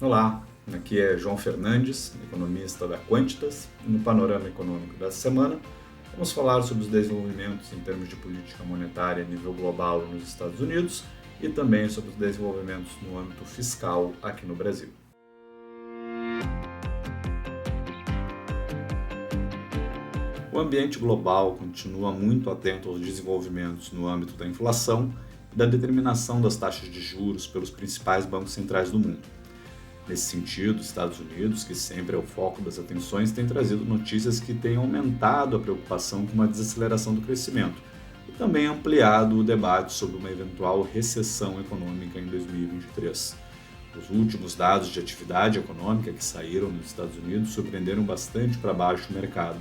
Olá, aqui é João Fernandes, economista da Quantitas, e no panorama econômico dessa semana vamos falar sobre os desenvolvimentos em termos de política monetária a nível global nos Estados Unidos e também sobre os desenvolvimentos no âmbito fiscal aqui no Brasil. O ambiente global continua muito atento aos desenvolvimentos no âmbito da inflação e da determinação das taxas de juros pelos principais bancos centrais do mundo. Nesse sentido, os Estados Unidos, que sempre é o foco das atenções, tem trazido notícias que têm aumentado a preocupação com uma desaceleração do crescimento e também ampliado o debate sobre uma eventual recessão econômica em 2023. Os últimos dados de atividade econômica que saíram nos Estados Unidos surpreenderam bastante para baixo o mercado,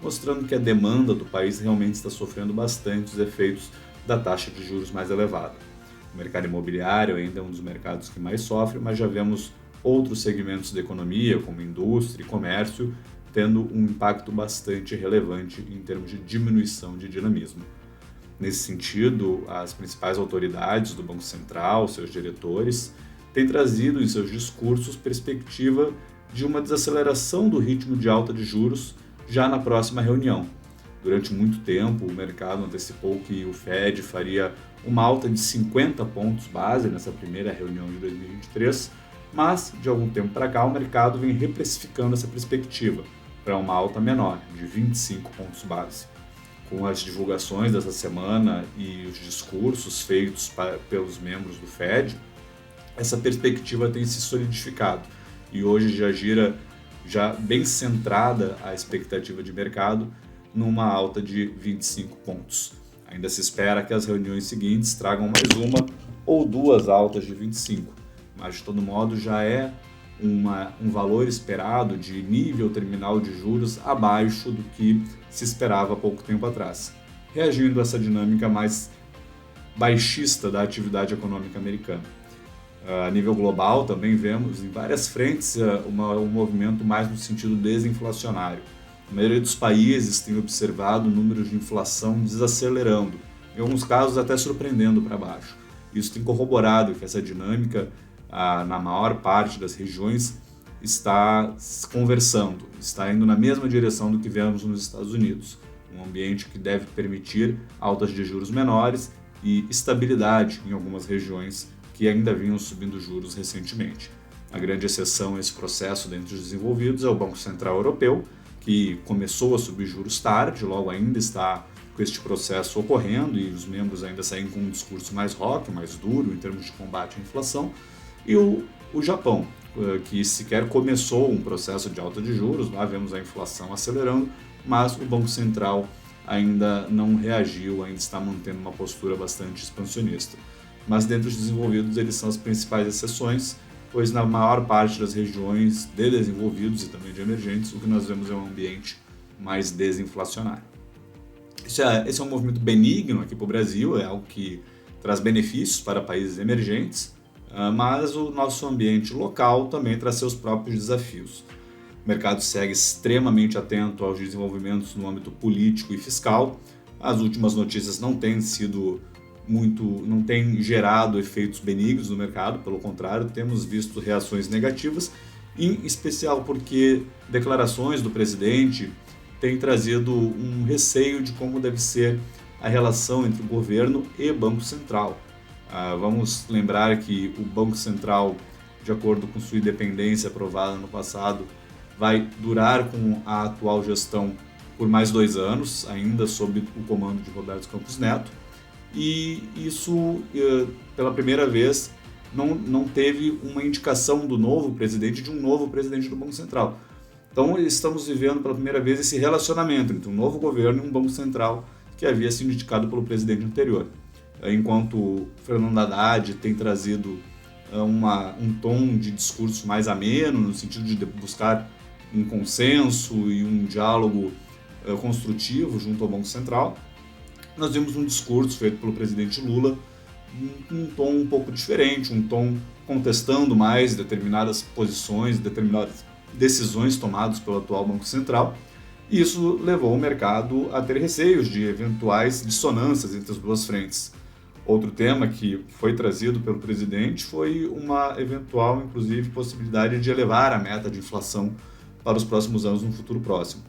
mostrando que a demanda do país realmente está sofrendo bastante os efeitos da taxa de juros mais elevada. O mercado imobiliário ainda é um dos mercados que mais sofre, mas já vemos outros segmentos da economia, como indústria e comércio, tendo um impacto bastante relevante em termos de diminuição de dinamismo. Nesse sentido, as principais autoridades do Banco Central, seus diretores, têm trazido em seus discursos perspectiva de uma desaceleração do ritmo de alta de juros já na próxima reunião. Durante muito tempo, o mercado antecipou que o Fed faria uma alta de 50 pontos base nessa primeira reunião de 2023, mas de algum tempo para cá o mercado vem reprecificando essa perspectiva para uma alta menor, de 25 pontos base. Com as divulgações dessa semana e os discursos feitos pelos membros do Fed, essa perspectiva tem se solidificado e hoje já gira bem centrada a expectativa de mercado numa alta de 25 pontos. Ainda se espera que as reuniões seguintes tragam mais uma ou duas altas de 25, mas de todo modo já é um valor esperado de nível terminal de juros abaixo do que se esperava há pouco tempo atrás, reagindo a essa dinâmica mais baixista da atividade econômica americana. A nível global também vemos em várias frentes um movimento mais no sentido desinflacionário. A maioria dos países tem observado números de inflação desacelerando, em alguns casos até surpreendendo para baixo. Isso tem corroborado que essa dinâmica, na maior parte das regiões, está conversando, está indo na mesma direção do que vemos nos Estados Unidos. Um ambiente que deve permitir altas de juros menores e estabilidade em algumas regiões que ainda vinham subindo juros recentemente. A grande exceção a esse processo dentre os desenvolvidos é o Banco Central Europeu, que começou a subir juros tarde, logo ainda está com este processo ocorrendo e os membros ainda saem com um discurso mais rock, mais duro em termos de combate à inflação, e o Japão, que sequer começou um processo de alta de juros, lá vemos a inflação acelerando, mas o Banco Central ainda não reagiu, ainda está mantendo uma postura bastante expansionista. Mas dentre os desenvolvidos eles são as principais exceções, pois na maior parte das regiões de desenvolvidos e também de emergentes, o que nós vemos é um ambiente mais desinflacionário. Esse é um movimento benigno aqui para o Brasil, é algo que traz benefícios para países emergentes, mas o nosso ambiente local também traz seus próprios desafios. O mercado segue extremamente atento aos desenvolvimentos no âmbito político e fiscal. As últimas notícias não têm gerado efeitos benignos no mercado, pelo contrário, temos visto reações negativas, em especial porque declarações do presidente têm trazido um receio de como deve ser a relação entre o governo e Banco Central. Vamos lembrar que o Banco Central, de acordo com sua independência aprovada no passado, vai durar com a atual gestão por mais 2 anos, ainda sob o comando de Roberto Campos Neto, e isso, pela primeira vez, não teve uma indicação do novo presidente, de um novo presidente do Banco Central. Então, estamos vivendo pela primeira vez esse relacionamento entre um novo governo e um Banco Central que havia sido indicado pelo presidente anterior. Enquanto Fernando Haddad tem trazido um tom de discurso mais ameno, no sentido de buscar um consenso e um diálogo construtivo junto ao Banco Central, nós vimos um discurso feito pelo presidente Lula, um tom um pouco diferente, um tom contestando mais determinadas posições, determinadas decisões tomadas pelo atual Banco Central, e isso levou o mercado a ter receios de eventuais dissonâncias entre as duas frentes. Outro tema que foi trazido pelo presidente foi uma eventual, inclusive, possibilidade de elevar a meta de inflação para os próximos anos no futuro próximo.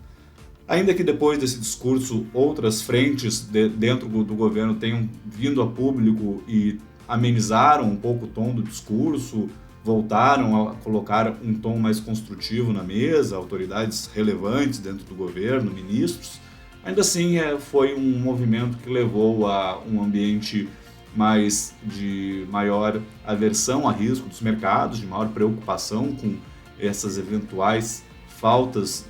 Ainda que depois desse discurso outras frentes dentro do governo tenham vindo a público e amenizaram um pouco o tom do discurso, voltaram a colocar um tom mais construtivo na mesa, autoridades relevantes dentro do governo, ministros, ainda assim foi um movimento que levou a um ambiente mais de maior aversão a risco dos mercados, de maior preocupação com essas eventuais faltas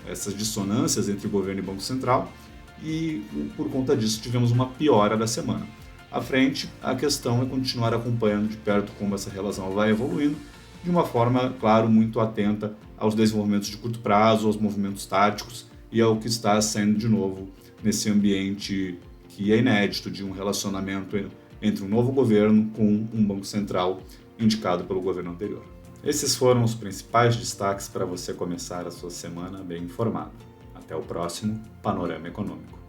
essas dissonâncias entre governo e Banco Central, e por conta disso tivemos uma piora da semana. À frente, a questão é continuar acompanhando de perto como essa relação vai evoluindo, de uma forma, claro, muito atenta aos desenvolvimentos de curto prazo, aos movimentos táticos e ao que está sendo de novo nesse ambiente que é inédito de um relacionamento entre um novo governo com um Banco Central indicado pelo governo anterior. Esses foram os principais destaques para você começar a sua semana bem informado. Até o próximo Panorama Econômico.